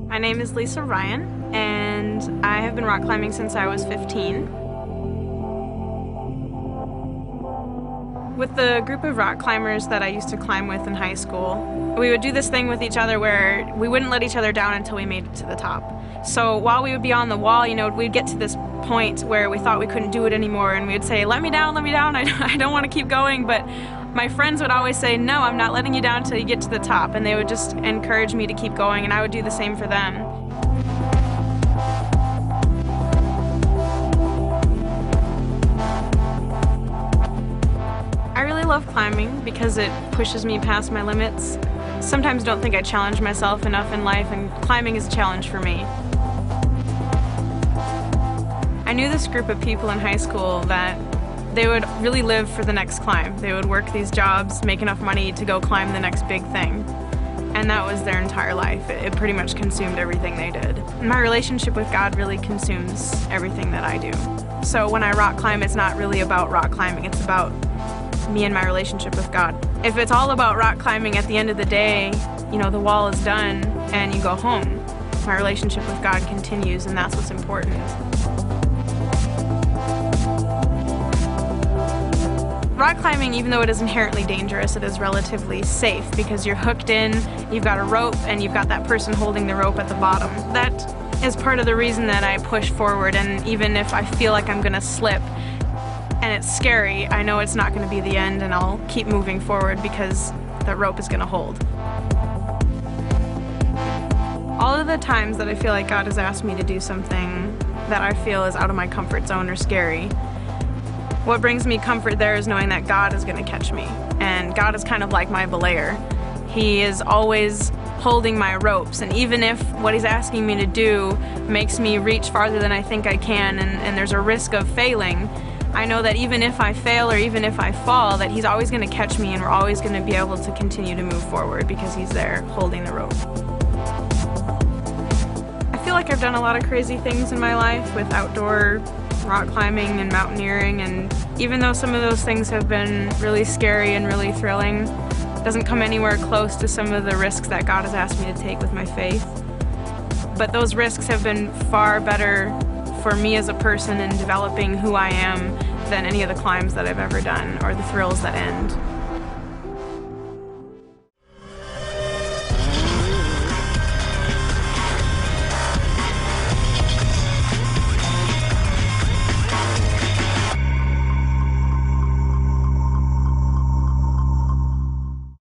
My name is Lisa Ryan, and I have been rock climbing since I was 15. With the group of rock climbers that I used to climb with in high school, we would do this thing with each other where we wouldn't let each other down until we made it to the top. So while we would be on the wall, we'd get to this point where we thought we couldn't do it anymore, and we'd say, let me down, I don't want to keep going, but my friends would always say, no, I'm not letting you down until you get to the top, and they would just encourage me to keep going, and I would do the same for them. I really love climbing because it pushes me past my limits. Sometimes don't think I challenge myself enough in life, and climbing is a challenge for me. I knew this group of people in high school that they would really live for the next climb. They would work these jobs, make enough money to go climb the next big thing. And that was their entire life. It pretty much consumed everything they did. My relationship with God really consumes everything that I do. So when I rock climb, it's not really about rock climbing, it's about me and my relationship with God. If it's all about rock climbing, at the end of the day, the wall is done and you go home. My relationship with God continues, and that's what's important. Rock climbing, even though it is inherently dangerous, it is relatively safe because you're hooked in, you've got a rope, and you've got that person holding the rope at the bottom. That is part of the reason that I push forward, and even if I feel like I'm gonna slip and it's scary, I know it's not gonna be the end, and I'll keep moving forward because that rope is gonna hold. All of the times that I feel like God has asked me to do something that I feel is out of my comfort zone or scary, what brings me comfort there is knowing that God is going to catch me. And God is kind of like my belayer. He is always holding my ropes, and even if what He's asking me to do makes me reach farther than I think I can, and there's a risk of failing, I know that even if I fail or even if I fall, that He's always going to catch me, and we're always going to be able to continue to move forward because He's there holding the rope. I feel like I've done a lot of crazy things in my life with outdoor rock climbing and mountaineering, and even though some of those things have been really scary and really thrilling, it doesn't come anywhere close to some of the risks that God has asked me to take with my faith. But those risks have been far better for me as a person in developing who I am than any of the climbs that I've ever done or the thrills that end.